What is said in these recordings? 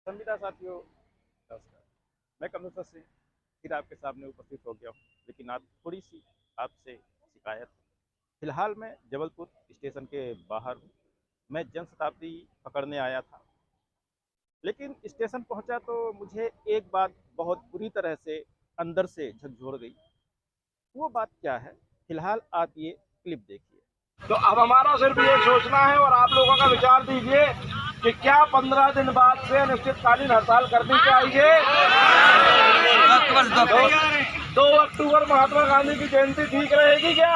संविदा साथियों, नमस्कार। मैं कमलेश्वर सिंह फिर आपके सामने उपस्थित हो गया हूँ, लेकिन आज थोड़ी सी आपसे शिकायत है। फिलहाल मैं जबलपुर स्टेशन के बाहर हूँ। मैं जनशताब्दी पकड़ने आया था, लेकिन स्टेशन पहुंचा तो मुझे एक बात बहुत बुरी तरह से अंदर से झकझोर गई। वो बात क्या है, फिलहाल आप ये क्लिप देखिए। तो अब हमारा सिर्फ ये सोचना है और आप लोगों का विचार दीजिए कि क्या 15 दिन बाद से अनिश्चितकालीन हड़ताल करनी चाहिए। 2 अक्टूबर महात्मा गांधी की जयंती ठीक रहेगी क्या?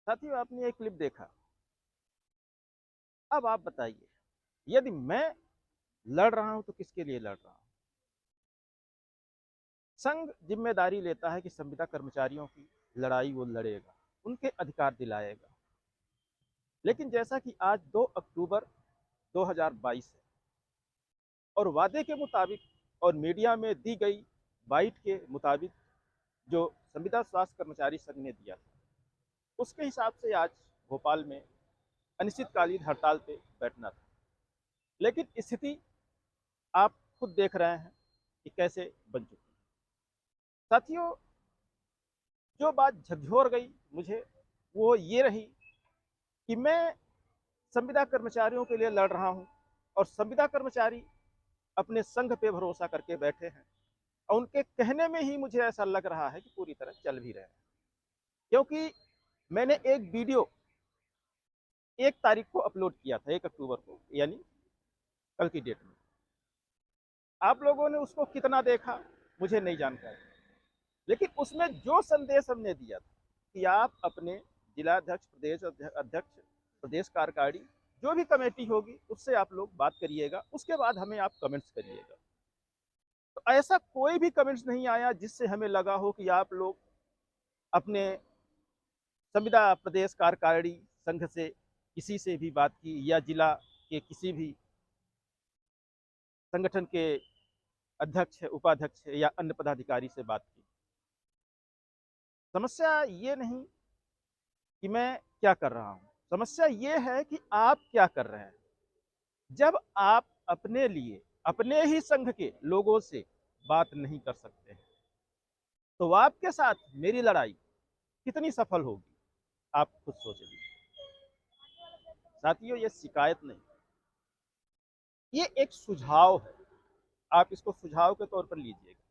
साथियों, आपने ये क्लिप देखा। अब आप बताइए, यदि मैं लड़ रहा हूं तो किसके लिए लड़ रहा हूं? संघ जिम्मेदारी लेता है कि संविदा कर्मचारियों की लड़ाई वो लड़ेगा, उनके अधिकार दिलाएगा। लेकिन जैसा कि आज 2 अक्टूबर 2022 है और वादे के मुताबिक और मीडिया में दी गई बाइट के मुताबिक जो संविदा स्वास्थ्य कर्मचारी संघ ने दिया था, उसके हिसाब से आज भोपाल में अनिश्चितकालीन हड़ताल पे बैठना था। लेकिन स्थिति आप खुद देख रहे हैं कि कैसे बन चुकी है। साथियों, जो बात झकझोर गई मुझे वो ये रही कि मैं संविदा कर्मचारियों के लिए लड़ रहा हूं और संविदा कर्मचारी अपने संघ पे भरोसा करके बैठे हैं और उनके कहने में ही मुझे ऐसा लग रहा है कि पूरी तरह चल भी रहे हैं। क्योंकि मैंने एक वीडियो 1 तारीख को अपलोड किया था, 1 अक्टूबर को, यानी कल की डेट में। आप लोगों ने उसको कितना देखा मुझे नहीं जानकारी, लेकिन उसमें जो संदेश हमने दिया था कि आप अपने जिलाध्यक्ष, प्रदेश अध्यक्ष, प्रदेश कार्यकारिणी, जो भी कमेटी होगी उससे आप लोग बात करिएगा, उसके बाद हमें आप कमेंट्स करिएगा। तो ऐसा कोई भी कमेंट्स नहीं आया जिससे हमें लगा हो कि आप लोग अपने संविदा प्रदेश कार्यकारिणी संघ से किसी से भी बात की या जिला के किसी भी संगठन के अध्यक्ष, उपाध्यक्ष या अन्य पदाधिकारी से बात की। समस्या ये नहीं कि मैं क्या कर रहा हूं, समस्या ये है कि आप क्या कर रहे हैं। जब आप अपने लिए, अपने ही संघ के लोगों से बात नहीं कर सकते हैं, तो आपके साथ मेरी लड़ाई कितनी सफल होगी, आप खुद सोचिए। साथियों, ये शिकायत नहीं, ये एक सुझाव है। आप इसको सुझाव के तौर पर लीजिएगा।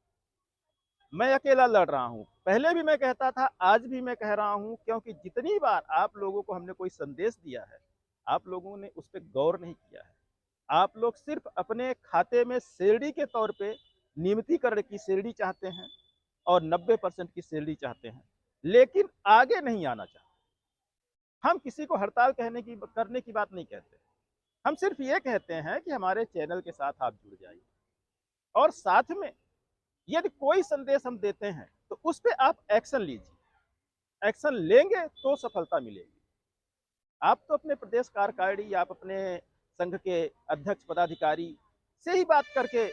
मैं अकेला लड़ रहा हूं, पहले भी मैं कहता था, आज भी मैं कह रहा हूं, क्योंकि जितनी बार आप लोगों को हमने कोई संदेश दिया है, आप लोगों ने उस पर गौर नहीं किया है। आप लोग सिर्फ अपने खाते में सैलरी के तौर पे नियमितीकरण की सैलरी चाहते हैं और 90% की सैलरी चाहते हैं, लेकिन आगे नहीं आना चाहते। हम किसी को हड़ताल करने की बात नहीं कहते। हम सिर्फ ये कहते हैं कि हमारे चैनल के साथ आप जुड़ जाइए और साथ में यदि कोई संदेश हम देते हैं तो उस पर आप एक्शन लीजिए। एक्शन लेंगे तो सफलता मिलेगी। आप तो अपने प्रदेश कार्यकारिणी, आप अपने संघ के अध्यक्ष, पदाधिकारी से ही बात करके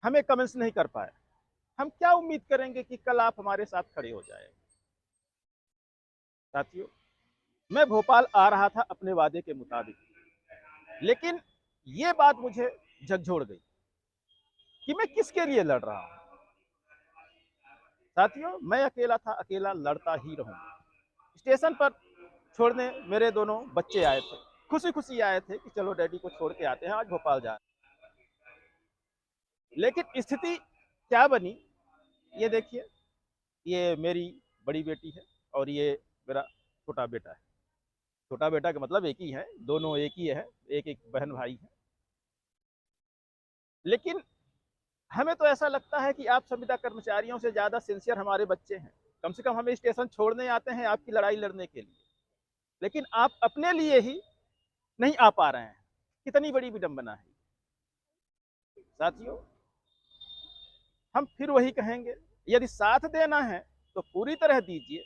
हमें कमेंट्स नहीं कर पाए। हम क्या उम्मीद करेंगे कि कल आप हमारे साथ खड़े हो जाएंगे। साथियों, मैं भोपाल आ रहा था अपने वादे के मुताबिक, लेकिन ये बात मुझे झकझोर गई कि मैं किसके लिए लड़ रहा हूं। साथियों, मैं अकेला था, अकेला लड़ता ही रहूंगा। स्टेशन पर छोड़ने मेरे दोनों बच्चे आए थे, खुशी खुशी आए थे कि चलो डैडी को छोड़ के आते हैं, आज भोपाल जा। लेकिन स्थिति क्या बनी ये देखिए। ये मेरी बड़ी बेटी है और ये मेरा छोटा बेटा है। छोटा बेटा का मतलब एक ही है, दोनों एक ही है, एक एक बहन भाई है। लेकिन हमें तो ऐसा लगता है कि आप संविदा कर्मचारियों से ज्यादा सिंसियर हमारे बच्चे हैं। कम से कम हमें स्टेशन छोड़ने आते हैं आपकी लड़ाई लड़ने के लिए, लेकिन आप अपने लिए ही नहीं आ पा रहे हैं। कितनी बड़ी विडंबना है। साथियों, हम फिर वही कहेंगे, यदि साथ देना है तो पूरी तरह दीजिए।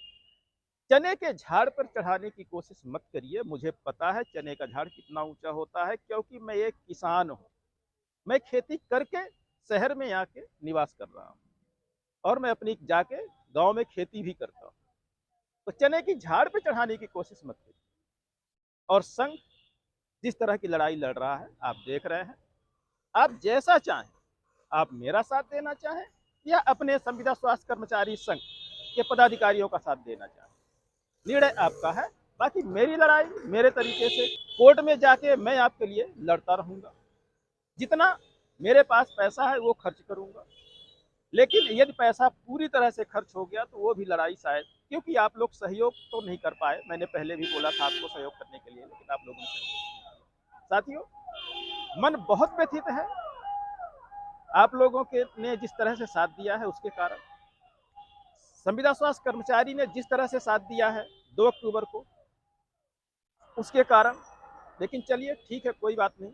चने के झाड़ पर चढ़ाने की कोशिश मत करिए। मुझे पता है चने का झाड़ कितना ऊंचा होता है, क्योंकि मैं एक किसान हूं। मैं खेती करके शहर में आके निवास कर रहा हूं और मैं अपनी जाके गांव में खेती भी करता हूं। तो चने की झाड़ पे चढ़ाने की कोशिश मत करिए। और संघ जिस तरह की लड़ाई लड़ रहा है आप देख रहे हैं। आप जैसा चाहें, आप मेरा साथ देना चाहें या अपने संविदा स्वास्थ्य कर्मचारी संघ के पदाधिकारियों का साथ देना चाहें, निर्णय आपका है। बाकी मेरी लड़ाई मेरे तरीके से कोर्ट में जाके मैं आपके लिए लड़ता रहूंगा। जितना मेरे पास पैसा है वो खर्च करूंगा, लेकिन यदि पैसा पूरी तरह से खर्च हो गया तो वो भी लड़ाई शायद, क्योंकि आप लोग सहयोग तो नहीं कर पाए। मैंने पहले भी बोला था आपको सहयोग करने के लिए, लेकिन आप लोगों ने सहयोग नहीं किया। साथियों, मन बहुत व्यथित है आप लोगों के ने जिस तरह से साथ दिया है उसके कारण। संविदा स्वास्थ्य कर्मचारी ने जिस तरह से साथ दिया है 2 अक्टूबर को, उसके कारण। लेकिन चलिए ठीक है, कोई बात नहीं,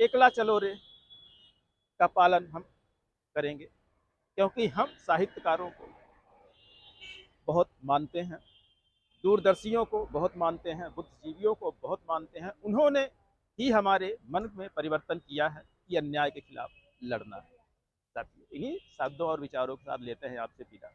एकला चलो रे का पालन हम करेंगे, क्योंकि हम साहित्यकारों को बहुत मानते हैं, दूरदर्शियों को बहुत मानते हैं, बुद्धिजीवियों को बहुत मानते हैं। उन्होंने ही हमारे मन में परिवर्तन किया है कि अन्याय के खिलाफ लड़ना है। साथियों, इन्हीं शब्दों और विचारों के साथ लेते हैं आपसे विदा।